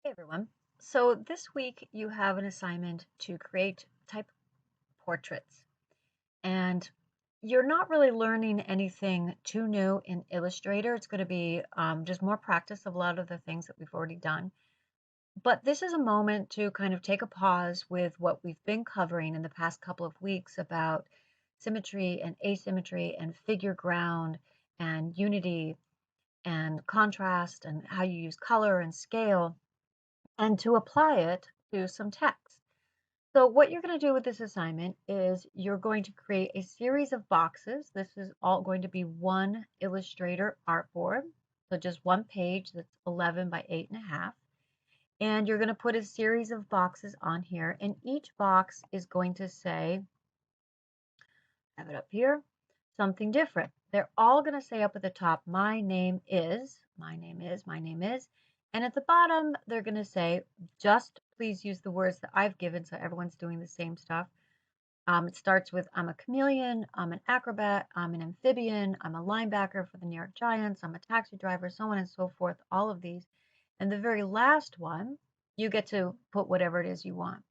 Hey everyone. So this week you have an assignment to create type portraits, and you're not really learning anything too new in Illustrator. It's going to be just more practice of a lot of the things that we've already done. But this is a moment to kind of take a pause with what we've been covering in the past couple of weeks about symmetry and asymmetry and figure ground and unity and contrast and how you use color and scale and to apply it to some text. So what you're going to do with this assignment is you're going to create a series of boxes. This is all going to be one Illustrator artboard. So just one page that's 11 by 8.5. And you're going to put a series of boxes on here. And each box is going to say, have it up here, something different. They're all going to say up at the top, my name is, my name is, my name is. And at the bottom, they're going to say, just please use the words that I've given so everyone's doing the same stuff. It starts with, I'm a chameleon, I'm an acrobat, I'm an amphibian, I'm a linebacker for the New York Giants, I'm a taxi driver, so on and so forth, all of these. And the very last one, you get to put whatever it is you want.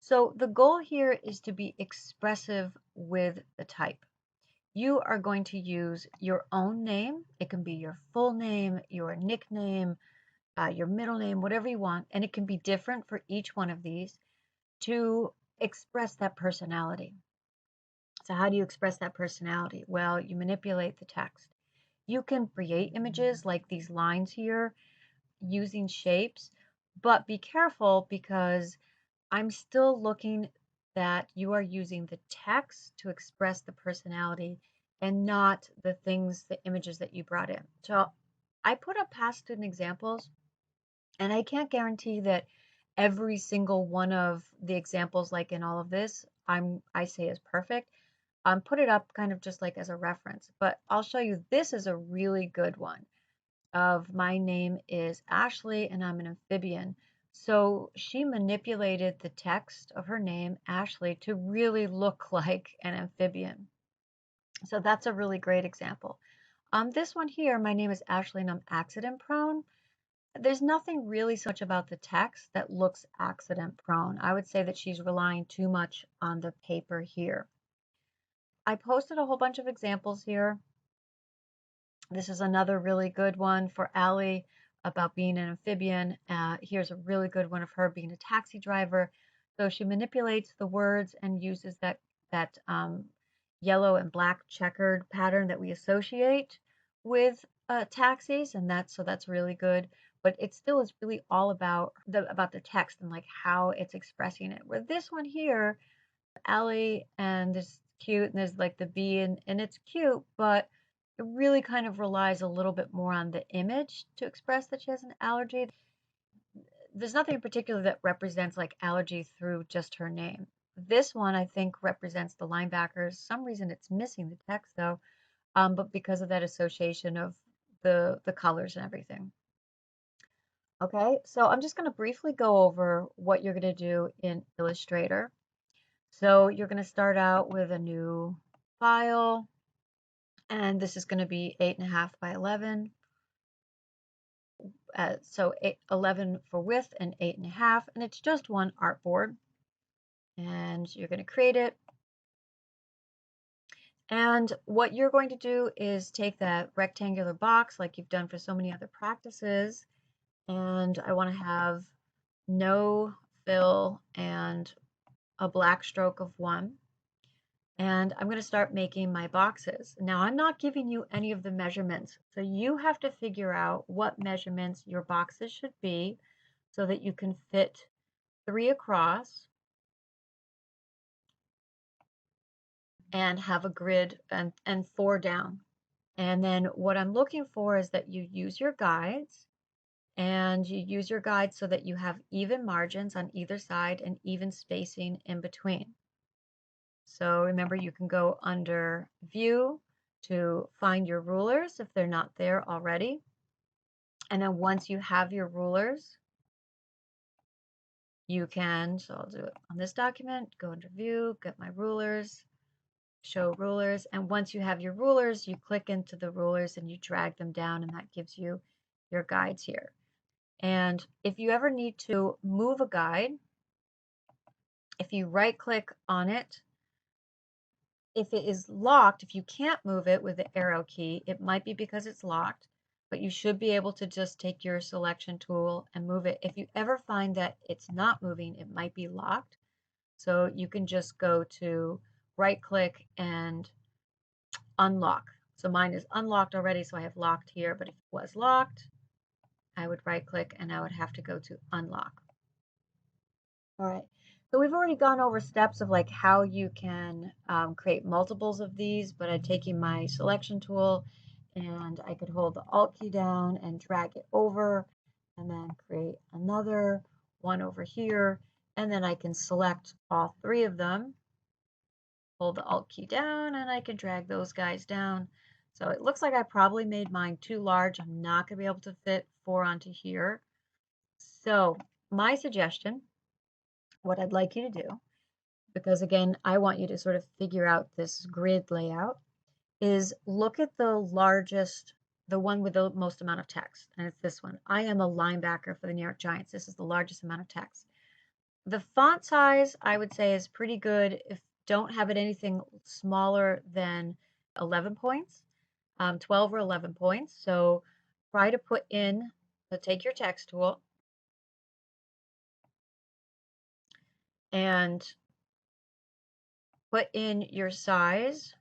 So the goal here is to be expressive with the type. You are going to use your own name. It can be your full name, your nickname, your middle name, whatever you want, and it can be different for each one of these to express that personality. So how do you express that personality? Well, you manipulate the text. You can create images like these lines here using shapes, but be careful because I'm still looking that you are using the text to express the personality and not the things, the images that you brought in. So I put up past student examples, and I can't guarantee that every single one of the examples, like in all of this, I say is perfect. Put it up kind of just like as a reference, but I'll show you this is a really good one of my name is Ashley and I'm an amphibian. So she manipulated the text of her name, Ashley, to really look like an amphibian. So that's a really great example. This one here, my name is Ashley and I'm accident prone. There's nothing really so much about the text that looks accident prone. I would say that she's relying too much on the paper here. I posted a whole bunch of examples here. This is another really good one for Allie about being an amphibian. Here's a really good one of her being a taxi driver. So she manipulates the words and uses that yellow and black checkered pattern that we associate with taxis, and that's really good. But it still is really all about the text and like how it's expressing it. Where this one here, Allie, and this cute, and there's like the bee, and it's cute, but it really kind of relies a little bit more on the image to express that she has an allergy. There's nothing in particular that represents like allergy through just her name. This one, I think, represents the linebackers. Some reason it's missing the text though, but because of that association of the colors and everything. Okay, so I'm just going to briefly go over what you're going to do in Illustrator. So you're going to start out with a new file, and this is going to be 8.5 by 11. So 11 for width and 8.5, and it's just one artboard. And you're going to create it. And what you're going to do is take that rectangular box like you've done for so many other practices, and I want to have no fill and a black stroke of 1. And I'm going to start making my boxes. Now, I'm not giving you any of the measurements, so you have to figure out what measurements your boxes should be so that you can fit 3 across and have a grid and 4 down. And then what I'm looking for is that you use your guides, and you use your guides so that you have even margins on either side and even spacing in between. So remember, you can go under View to find your rulers if they're not there already. And then once you have your rulers, you can, so I'll do it on this document, go under View, get my rulers, show rulers. And once you have your rulers, you click into the rulers and you drag them down, and that gives you your guides here. And if you ever need to move a guide, if you right click on it, if it is locked, if you can't move it with the arrow key, it might be because it's locked, but you should be able to just take your selection tool and move it. If you ever find that it's not moving, it might be locked. So you can just go to right click and unlock. So mine is unlocked already, so I have locked here, but if it was locked, I would right click and I would have to go to unlock. All right. So we've already gone over steps of like how you can create multiples of these, but I'm taking my selection tool and I could hold the Alt key down and drag it over and then create another one over here. And then I can select all three of them, hold the Alt key down, and I can drag those guys down. So it looks like I probably made mine too large. I'm not going to be able to fit 4 onto here. So my suggestion, what I'd like you to do, because again, I want you to sort of figure out this grid layout, is look at the largest, the one with the most amount of text, and it's this one. I am a linebacker for the New York Giants. This is the largest amount of text. The font size, I would say, is pretty good. If don't have it anything smaller than 11 points, 12 or 11 points. So try to put in, so take your text tool and put in your size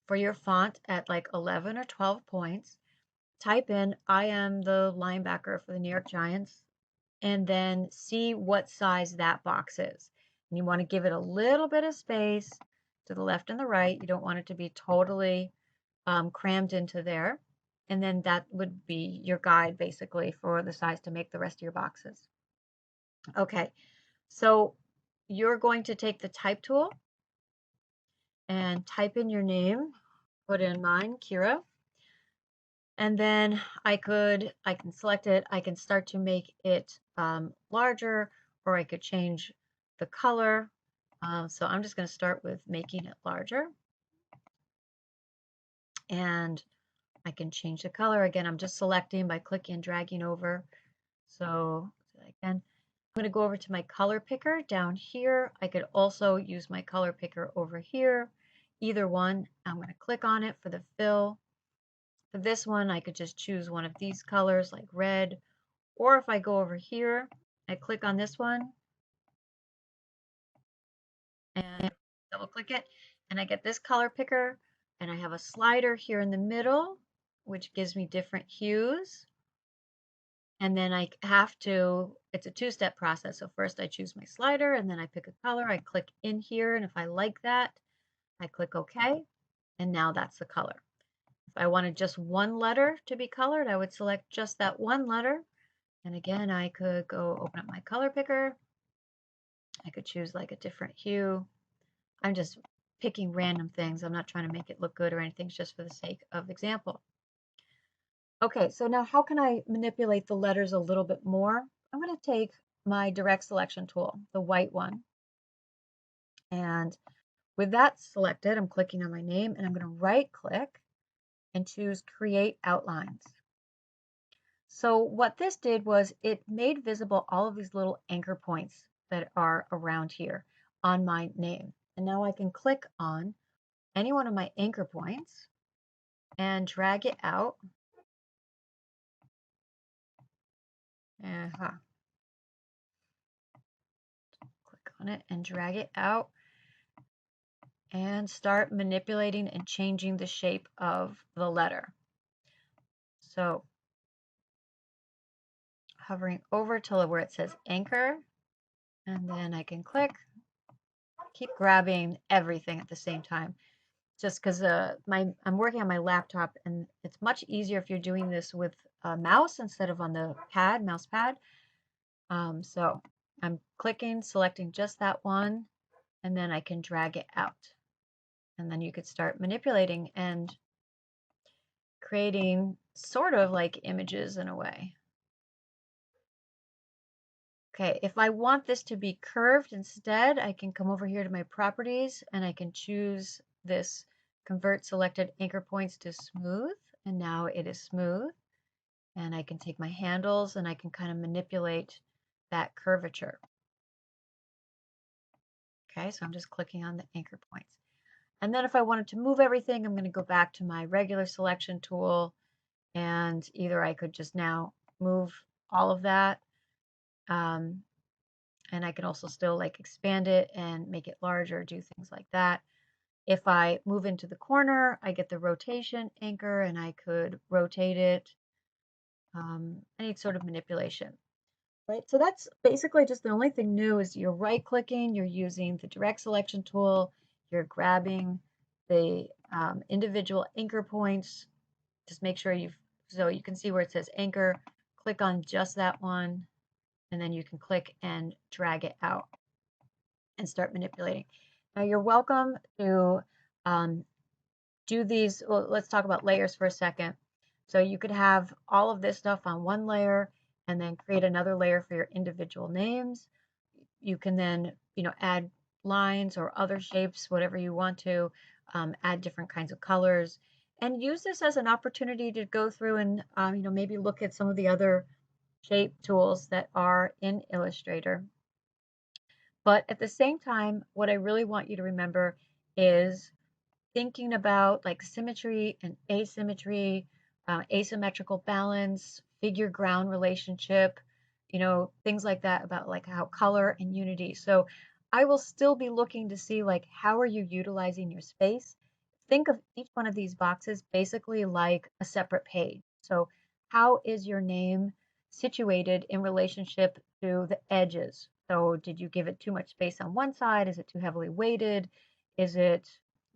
for your font at like 11 or 12 points. Type in, I am the linebacker for the New York Giants, and then see what size that box is. And you want to give it a little bit of space to the left and the right. You don't want it to be totally crammed into there. And then that would be your guide basically for the size to make the rest of your boxes. Okay, so you're going to take the type tool and type in your name, put in mine, Kira. And then I can select it. I can start to make it larger, or I could change the color. So I'm just going to start with making it larger. And I can change the color. Again, I'm just selecting by clicking and dragging over. So again, I'm going to go over to my color picker down here. I could also use my color picker over here. Either one, I'm going to click on it for the fill. For this one, I could just choose one of these colors like red, or if I go over here, I click on this one and double click it, and I get this color picker, and I have a slider here in the middle, which gives me different hues. And then I have to, it's a two-step process. So first I choose my slider, and then I pick a color, I click in here, and if I like that, I click OK, and now that's the color. If I wanted just one letter to be colored, I would select just that one letter. And again, I could go open up my color picker. I could choose like a different hue. I'm just picking random things. I'm not trying to make it look good or anything, it's just for the sake of example. Okay, so now how can I manipulate the letters a little bit more? I'm going to take my direct selection tool, the white one. And with that selected, I'm clicking on my name and I'm going to right click and choose Create Outlines. So what this did was it made visible all of these little anchor points that are around here on my name. And now I can click on any one of my anchor points and drag it out. Click on it and drag it out and start manipulating and changing the shape of the letter. So hovering over till where it says anchor, and then I can click, keep grabbing everything at the same time. Just because I'm working on my laptop, and it's much easier if you're doing this with a mouse instead of on the mouse pad. So I'm clicking, selecting just that one, and then I can drag it out. And then you could start manipulating and creating sort of like images in a way. Okay, if I want this to be curved instead, I can come over here to my properties and I can choose this convert selected anchor points to smooth, and now it is smooth. And I can take my handles and I can kind of manipulate that curvature. Okay, so I'm just clicking on the anchor points. And then if I wanted to move everything, I'm going to go back to my regular selection tool, and either I could just now move all of that, and I can also still like expand it and make it larger, do things like that. If I move into the corner, I get the rotation anchor and I could rotate it, any sort of manipulation. Right, so that's basically just the only thing new is you're right clicking, you're using the direct selection tool, you're grabbing the individual anchor points. Just make sure so you can see where it says anchor, click on just that one, and then you can click and drag it out and start manipulating. Now you're welcome to do these. Well, let's talk about layers for a second. So you could have all of this stuff on one layer and then create another layer for your individual names. You can then, add lines or other shapes, whatever you want to, add different kinds of colors, and use this as an opportunity to go through and, maybe look at some of the other shape tools that are in Illustrator. But at the same time, what I really want you to remember is thinking about like symmetry and asymmetry, asymmetrical balance, figure ground relationship, things like that about like how color and unity. So I will still be looking to see like how are you utilizing your space. Think of each one of these boxes basically like a separate page. So how is your name situated in relationship to the edges? So did you give it too much space on one side? Is it too heavily weighted? Is it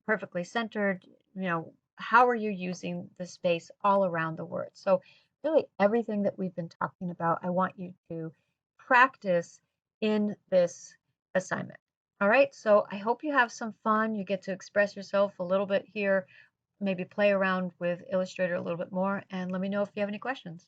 perfectly centered? How are you using the space all around the word? So really everything that we've been talking about, I want you to practice in this assignment. All right, so I hope you have some fun. You get to express yourself a little bit here, maybe play around with Illustrator a little bit more, and let me know if you have any questions.